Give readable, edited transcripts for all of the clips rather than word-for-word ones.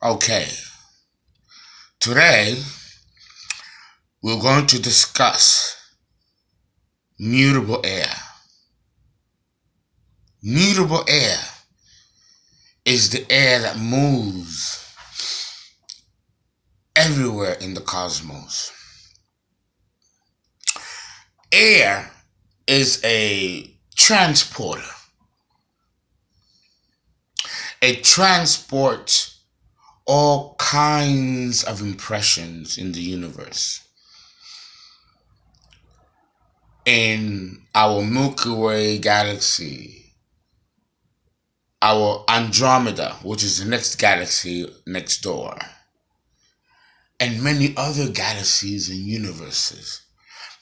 Okay, today we're going to discuss mutable air. Mutable air is the air that moves everywhere in the cosmos. Air is a transporter. It transports all kinds of impressions in the universe. In our Milky Way galaxy, our Andromeda, which is the next galaxy next door, and many other galaxies and universes.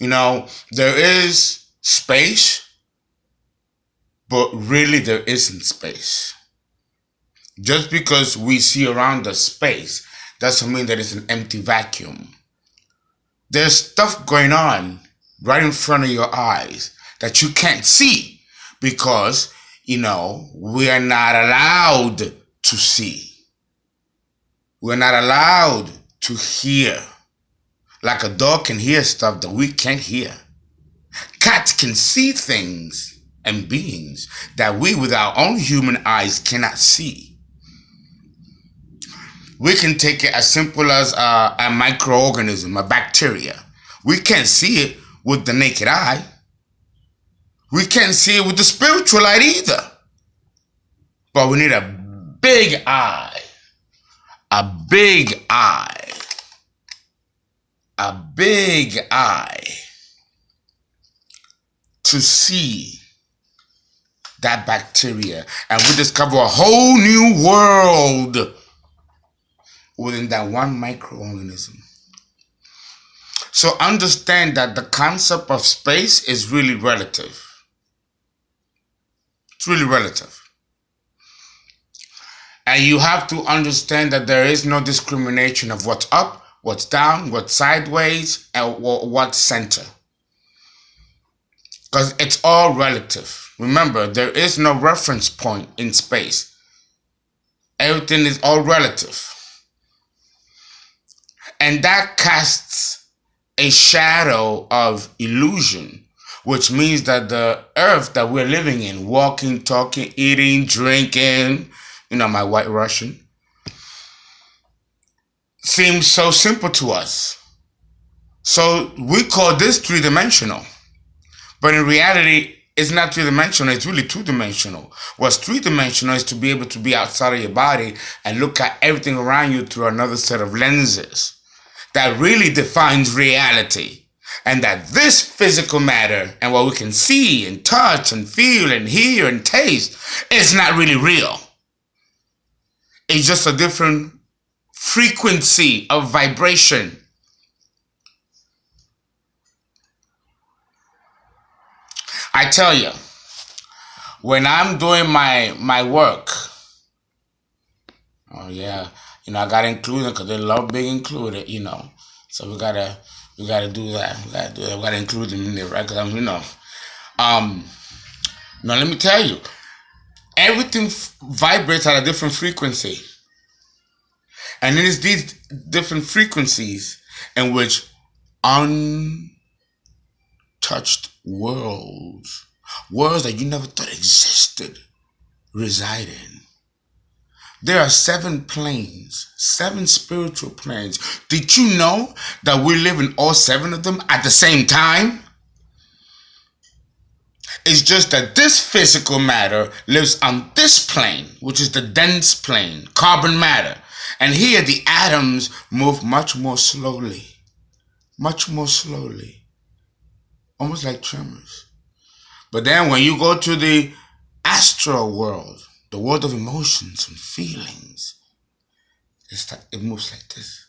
There is space, but really there isn't space. Just because we see around us space doesn't mean that it's an empty vacuum. There's stuff going on right in front of your eyes that you can't see because, we are not allowed to see. We're not allowed to hear. Like a dog can hear stuff that we can't hear. Cats can see things and beings that we with our own human eyes cannot see. We can take it as simple as a microorganism, a bacteria. We can't see it with the naked eye. We can't see it with the spiritual eye either. But we need a big eye. A big eye. A big eye to see that bacteria. And we discover a whole new world within that one microorganism. So understand that the concept of space is really relative. It's really relative. And you have to understand that there is no discrimination of what's up, what's down, what's sideways, and what's center. Because it's all relative. Remember, there is no reference point in space. Everything is all relative. And that casts a shadow of illusion, which means that the earth that we're living in, walking, talking, eating, drinking, my white Russian, seems so simple to us. So we call this three-dimensional. But in reality, it's not three-dimensional, it's really two-dimensional. What's three-dimensional is to be able to be outside of your body and look at everything around you through another set of lenses that really defines reality. And that this physical matter and what we can see and touch and feel and hear and taste is not really real. It's just a different frequency of vibration. I tell you, when I'm doing my work, oh yeah, I gotta include it because they love being included, So we gotta do that. We gotta include them in there, right? Because now let me tell you, everything vibrates at a different frequency, and it is these different frequencies in which untouched worlds that you never thought existed, reside in. There are 7 planes, 7 spiritual planes. Did you know that we live in all 7 of them at the same time? It's just that this physical matter lives on this plane, which is the dense plane, carbon matter. And here the atoms move much more slowly, almost like tremors. But then when you go to the astral world, the world of emotions and feelings, it moves like this.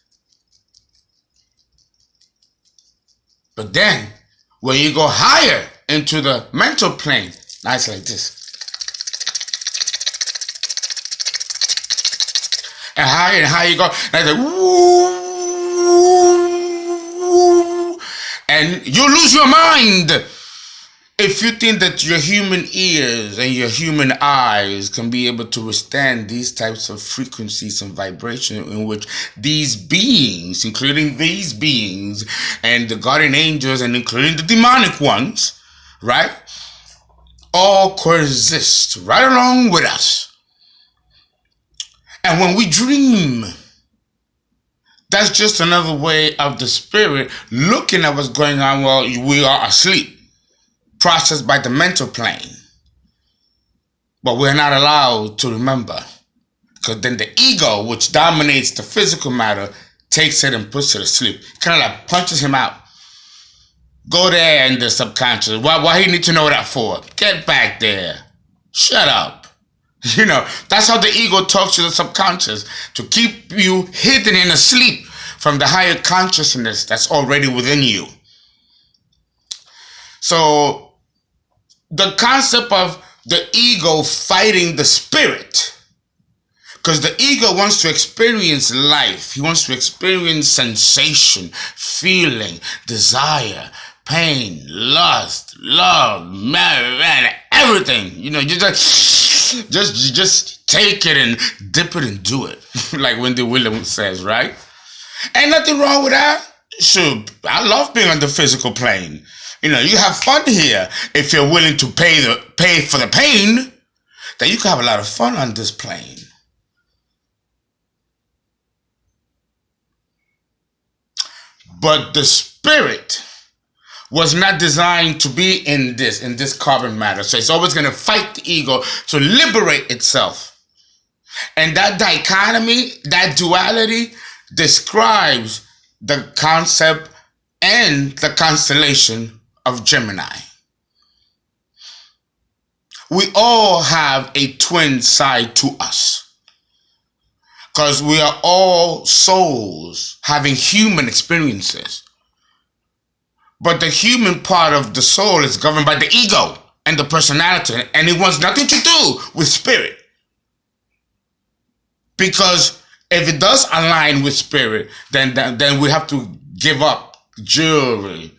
But then, when you go higher into the mental plane, now it's like this. And higher you go, and it's like, woo, and you lose your mind. If you think that your human ears and your human eyes can be able to withstand these types of frequencies and vibration in which these beings, including these beings and the guardian angels and including the demonic ones, right, all coexist right along with us. And when we dream, that's just another way of the spirit looking at what's going on while we are asleep, processed by the mental plane. But we're not allowed to remember, because then the ego, which dominates the physical matter, takes it and puts it to sleep. Kind of like punches him out. Go there in the subconscious. Why he need to know that for? Get back there. Shut up. You know, that's how the ego talks to the subconscious, to keep you hidden and asleep from the higher consciousness that's already within you. So the concept of the ego fighting the spirit, because the ego wants to experience life. He wants to experience sensation, feeling, desire, pain, lust, love, marriage, everything. You know, you just take it and dip it and do it. Like Wendy Williams says, right? Ain't nothing wrong with that. Sure, I love being on the physical plane. You know, you have fun here. If you're willing to pay for the pain, then you can have a lot of fun on this plane. But the spirit was not designed to be in this carbon matter. So it's always going to fight the ego to liberate itself. And that dichotomy, that duality, describes the concept and the constellation of Gemini. We all have a twin side to us, because we are all souls having human experiences. But the human part of the soul is governed by the ego and the personality, and it wants nothing to do with spirit. Because if it does align with spirit, then we have to give up jewelry,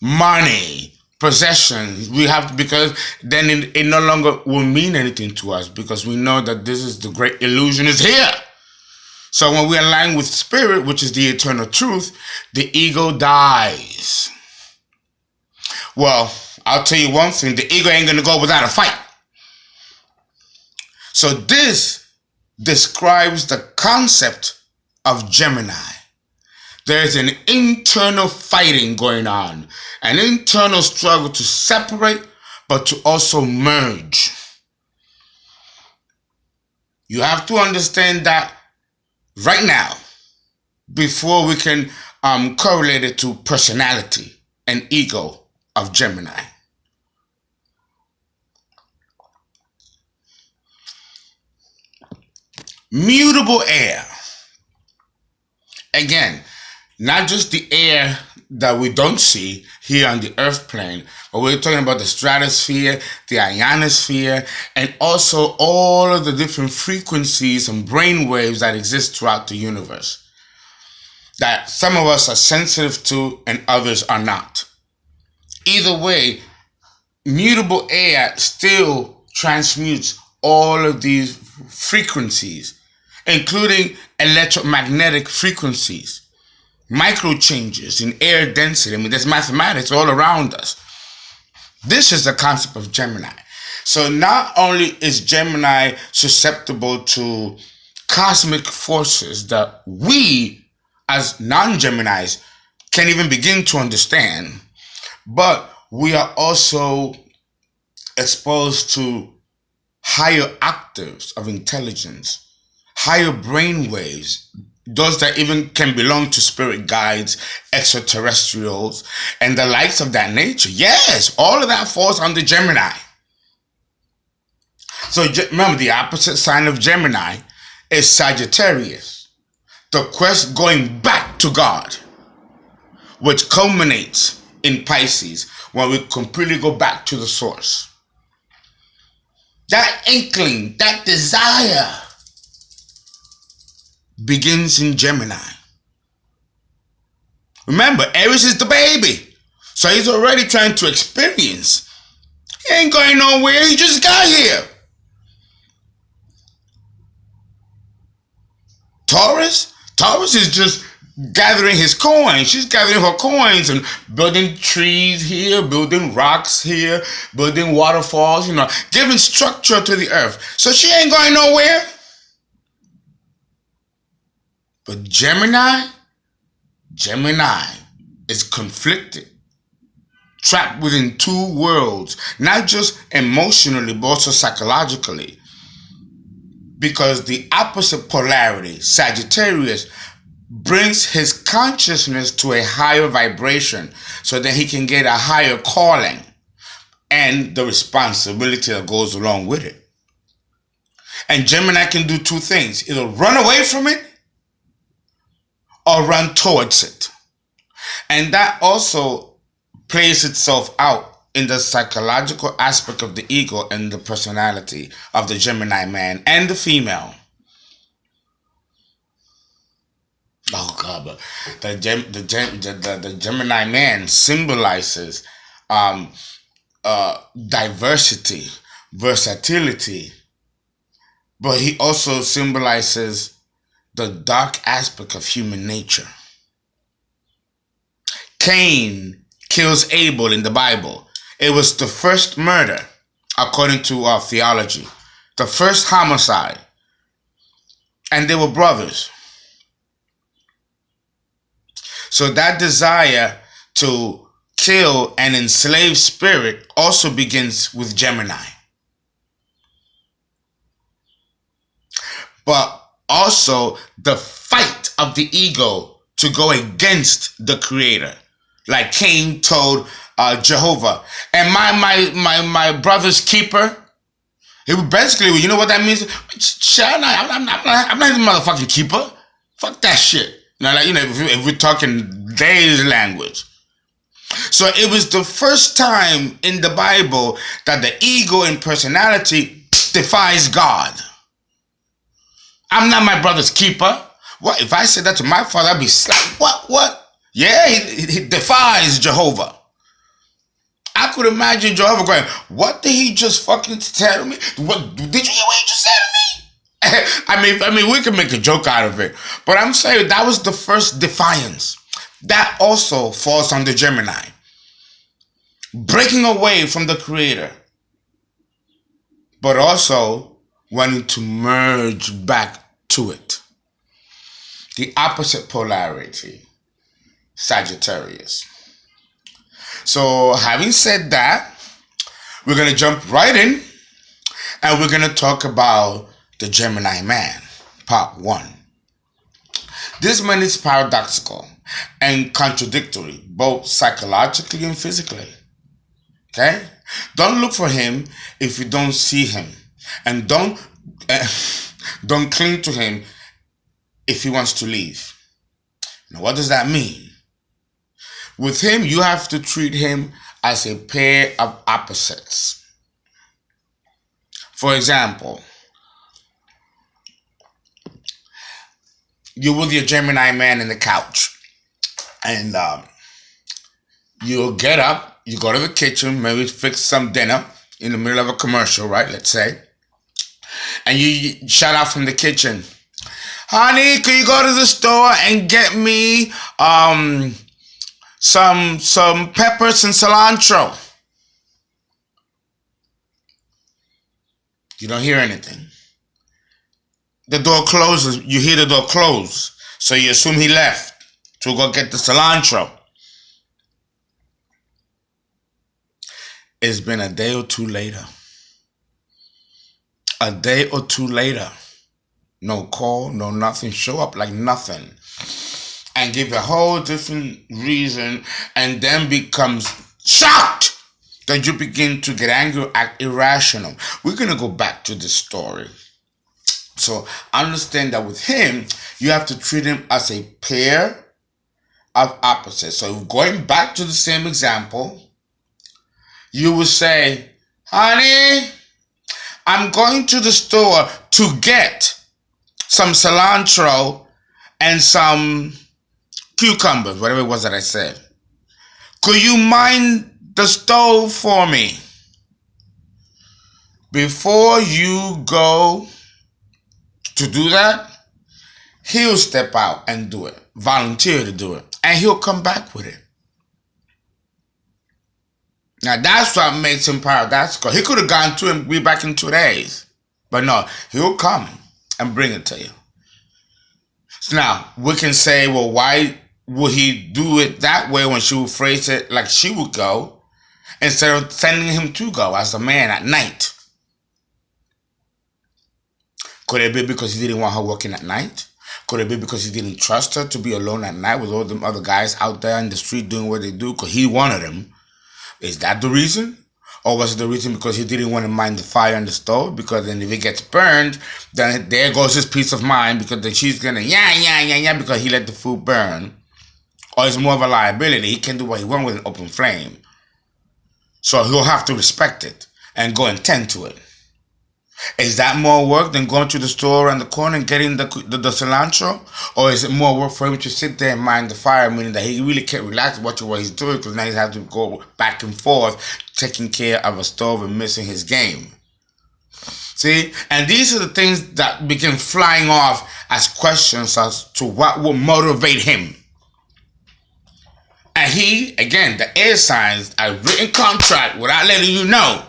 money, possessions. We have to, because then it no longer will mean anything to us, because we know that this is the great illusion is here. So when we align with spirit, which is the eternal truth, the ego dies. Well, I'll tell you one thing, the ego ain't going to go without a fight. So this describes the concept of Gemini. There's an internal fighting going on, an internal struggle to separate, but to also merge. You have to understand that right now, before we can correlate it to personality and ego of Gemini. Mutable air. Again, not just the air that we don't see here on the earth plane, but we're talking about the stratosphere, the ionosphere, and also all of the different frequencies and brain waves that exist throughout the universe, that some of us are sensitive to and others are not. Either way, mutable air still transmutes all of these frequencies, including electromagnetic frequencies, micro changes in air density. I mean, there's mathematics all around us. This is the concept of Gemini. So not only is Gemini susceptible to cosmic forces that we as non-Geminis can't even begin to understand, but we are also exposed to higher octaves of intelligence, higher brain waves, those that even can belong to spirit guides, extraterrestrials, and the likes of that nature. Yes, all of that falls under Gemini. So remember, the opposite sign of Gemini is Sagittarius, the quest going back to God, which culminates in Pisces when we completely go back to the source. That inkling, that desire begins in Gemini. Remember, Aries is the baby. So he's already trying to experience He ain't going nowhere. He just got here. Taurus is just gathering his coins. She's gathering her coins and building trees here, building rocks here, building waterfalls, giving structure to the earth. So she ain't going nowhere. But Gemini is conflicted, trapped within two worlds, not just emotionally, but also psychologically. Because the opposite polarity, Sagittarius, brings his consciousness to a higher vibration so that he can get a higher calling and the responsibility that goes along with it. And Gemini can do two things: either run away from it or run towards it. And that also plays itself out in the psychological aspect of the ego and the personality of the Gemini man and the female. Oh God, but the Gemini man symbolizes diversity, versatility, but he also symbolizes the dark aspect of human nature. Cain kills Abel in the Bible. It was the first murder, according to our theology, the first homicide, and they were brothers. So that desire to kill and enslave spirit also begins with Gemini. But also the fight of the ego to go against the creator. Like Cain told Jehovah, "Am I my brother's keeper?" It was basically, you know what that means? I'm not the motherfucking keeper. Fuck that shit. If we're talking today's language. So it was the first time in the Bible that the ego and personality defies God. I'm not my brother's keeper. What if I said that to my father? I'd be slapped. What? Yeah, he defies Jehovah. I could imagine Jehovah going, "What did he just fucking tell me? What did you hear what he just said to me?" I mean, we can make a joke out of it, but I'm saying that was the first defiance. That also falls under Gemini. Breaking away from the creator, but also wanting to merge back to it. The opposite polarity, Sagittarius. So having said that, we're going to jump right in and we're going to talk about the Gemini man, part 1. This man is paradoxical and contradictory, both psychologically and physically. Okay? Don't look for him if you don't see him. And don't cling to him if he wants to leave. Now, what does that mean? With him, you have to treat him as a pair of opposites. For example, you're with your Gemini man in the couch, and you'll get up, you go to the kitchen, maybe fix some dinner in the middle of a commercial, right? Let's say, and you shout out from the kitchen, "Honey, can you go to the store and get me some peppers and cilantro?" You don't hear anything. The door closes. You hear the door close. So you assume he left to go get the cilantro. It's been a day or two later. A day or two later. No call, no nothing. Show up like nothing. And give a whole different reason, and then becomes shocked that you begin to get angry, act irrational. We're going to go back to the story. So understand that with him, you have to treat him as a pair of opposites. So going back to the same example, you will say, "Honey, I'm going to the store to get some cilantro and some cucumbers," whatever it was that I said. "Could you mind the stove for me?" before you go to do that, he'll step out and do it, volunteer to do it, and he'll come back with it. Now that's what makes him paradoxical. He could have gone to and be back in 2 days, but no, he'll come and bring it to you. So now we can say, well, why would he do it that way when she would phrase it like she would go, instead of sending him to go as a man at night? Could it be because he didn't want her working at night? Could it be because he didn't trust her to be alone at night with all them other guys out there in the street doing what they do? Because he wanted them. Is that the reason? Or was it the reason because he didn't want to mind the fire in the stove? Because then if it gets burned, then there goes his peace of mind, because then she's going to because he let the food burn. Or it's more of a liability. He can do what he wants with an open flame. So he'll have to respect it and go and tend to it. Is that more work than going to the store around the corner and getting the cilantro? Or is it more work for him to sit there and mind the fire, meaning that he really can't relax watching what he's doing, because now he has to go back and forth taking care of a stove and missing his game? See? And these are the things that begin flying off as questions as to what will motivate him. And he, again, the air signs, a written contract without letting you know,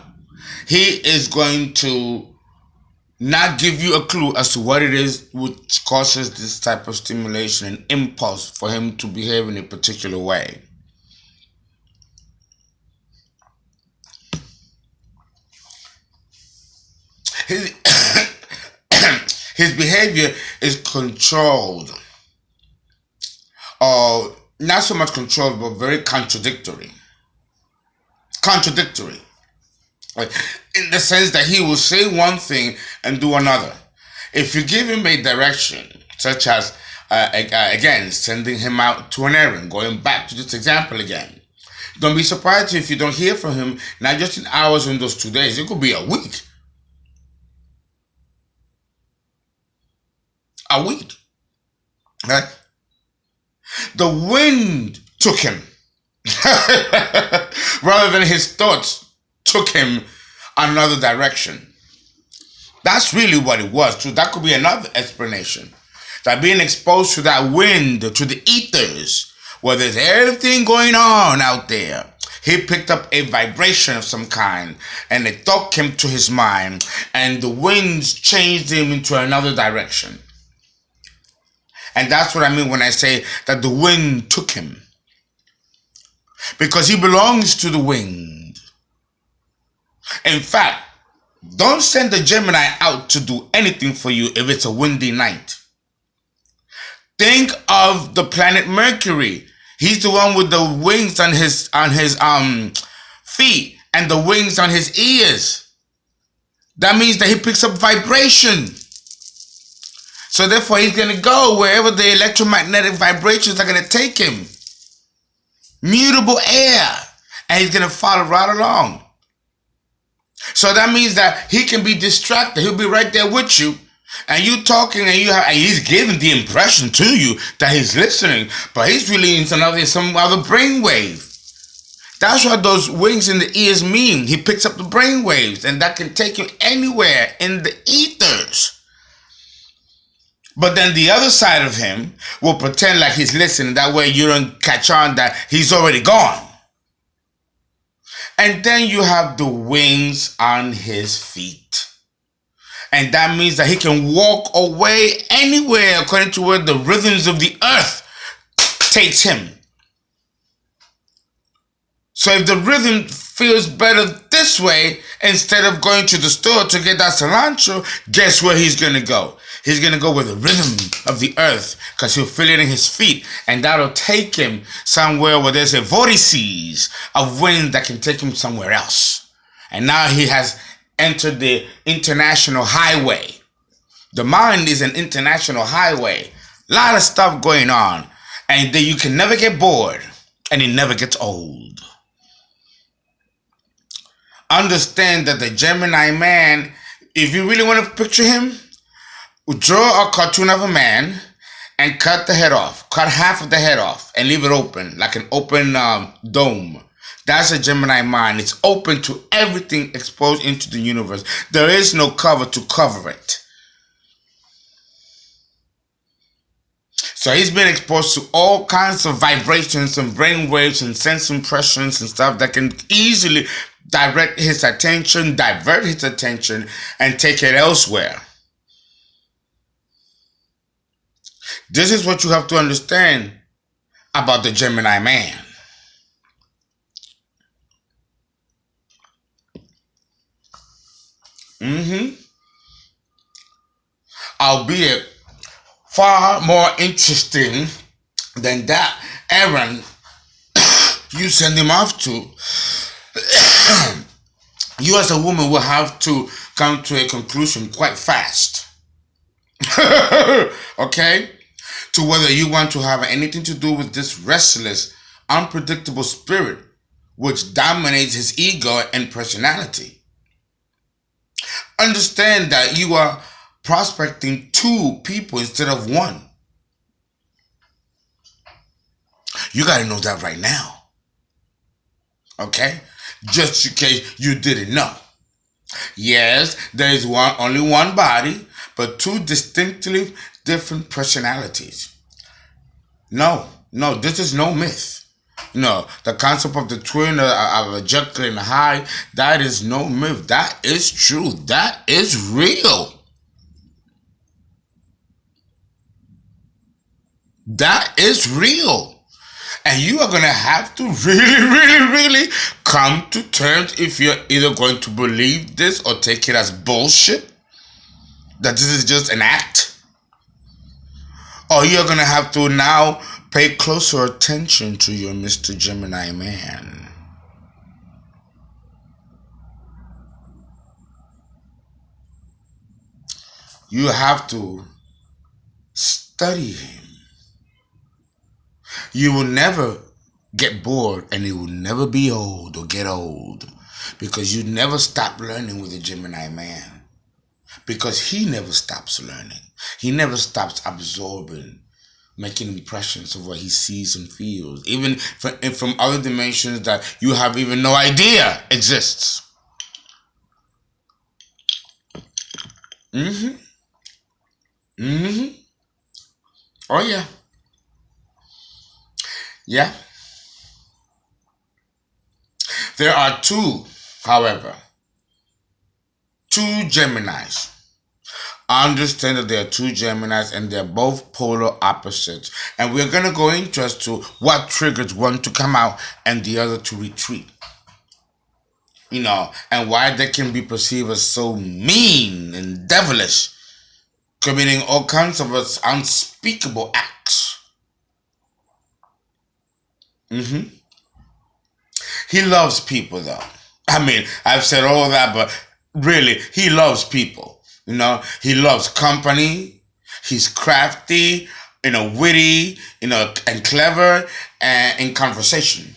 he is going to not give you a clue as to what it is which causes this type of stimulation and impulse for him to behave in a particular way. His, his behavior is controlled, or not so much controlled, but very contradictory. In the sense that he will say one thing and do another. If you give him a direction, such as, again, sending him out to an errand, going back to this example again, don't be surprised if you don't hear from him, not just in hours in those 2 days. It could be a week. A week. Right? The wind took him. Rather than his thoughts took him another direction. That's really what it was. So that could be another explanation. That being exposed to that wind, to the ethers, where there's everything going on out there, he picked up a vibration of some kind, and a thought came to his mind, and the winds changed him into another direction. And that's what I mean when I say that the wind took him. Because he belongs to the wind. In fact, don't send the Gemini out to do anything for you if it's a windy night. Think of the planet Mercury. He's the one with the wings on his feet and the wings on his ears. That means that he picks up vibration. So therefore he's going to go wherever the electromagnetic vibrations are going to take him. Mutable air. And he's going to follow right along. So that means that he can be distracted. He'll be right there with you. And you talking, and he's giving the impression to you that he's listening, but he's really in some other brainwave. That's what those wings in the ears mean. He picks up the brainwaves, and that can take you anywhere in the ethers. But then the other side of him will pretend like he's listening. That way you don't catch on that he's already gone. And then you have the wings on his feet. And that means that he can walk away anywhere according to where the rhythms of the earth takes him. So if the rhythm feels better this way, instead of going to the store to get that cilantro, guess where he's going to go? He's going to go with the rhythm of the earth, because he'll feel it in his feet. And that'll take him somewhere where there's a vortices of wind that can take him somewhere else. And now he has entered the international highway. The mind is an international highway. A lot of stuff going on. And then you can never get bored. And it never gets old. Understand that the Gemini Man, if you really want to picture him, draw a cartoon of a man and cut the head off. Cut half of the head off and leave it open, like an open dome. That's a Gemini mind. It's open to everything exposed into the universe. There is no cover to cover it. So he's been exposed to all kinds of vibrations and brain waves and sense impressions and stuff that can easily divert his attention, and take it elsewhere. This is what you have to understand about the Gemini man. Albeit far more interesting than that errand you send him off to, you as a woman will have to come to a conclusion quite fast. Okay? To whether you want to have anything to do with this restless, unpredictable spirit which dominates his ego and personality. Understand that you are prospecting two people instead of one. You got to know that right now. Okay? Just in case you didn't know. Yes, there is only one body, but two distinctly different personalities. No, this is no myth. No, the concept of the twin of a Jekyll and Hyde, that is no myth. That is true. That is real. That is real. And you are going to have to really come to terms if you're either going to believe this or take it as bullshit, that this is just an act, or you're going to have to now pay closer attention to your Mr. Gemini man. You have to study him. You will never get bored, and you will never be old or get old, because you never stop learning with a Gemini man, because he never stops learning. He never stops absorbing, making impressions of what he sees and feels, even from other dimensions that you have even no idea exists. Oh yeah. Yeah. There are two, however, two Geminis. I understand that there are two Geminis and they're both polar opposites. And we're going to go into as to what triggers one to come out and the other to retreat. And why they can be perceived as so mean and devilish, committing all kinds of unspeakable acts. He loves people, though. I mean, I've said all that, but really, he loves people. He loves company. He's crafty, witty, and clever, and in conversation.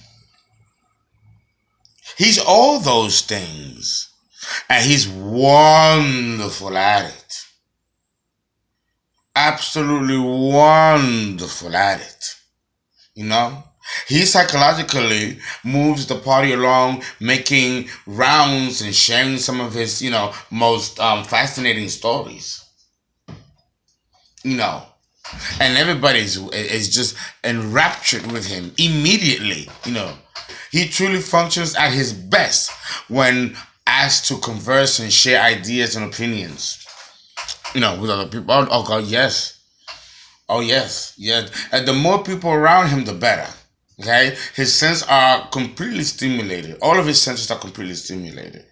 He's all those things, and he's wonderful at it. Absolutely wonderful at it. He psychologically moves the party along, making rounds and sharing some of his, most fascinating stories. And everybody is just enraptured with him immediately. He truly functions at his best when asked to converse and share ideas and opinions, with other people. Oh God, yes. Oh yes, yes. And the more people around him, the better. Okay, his senses are completely stimulated. All of his senses are completely stimulated.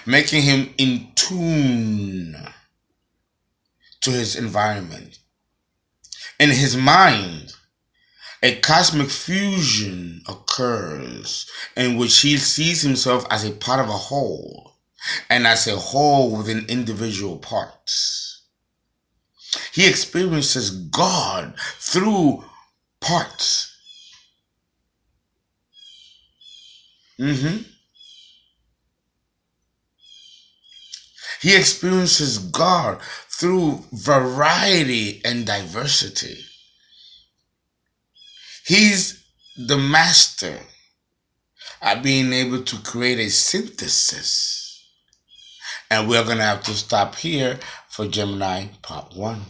Making him in tune to his environment. In his mind, a cosmic fusion occurs in which he sees himself as a part of a whole, and as a whole within individual parts. He experiences God through parts. He experiences God through variety and diversity. He's the master at being able to create a synthesis. And we're going to have to stop here for Gemini Part 1.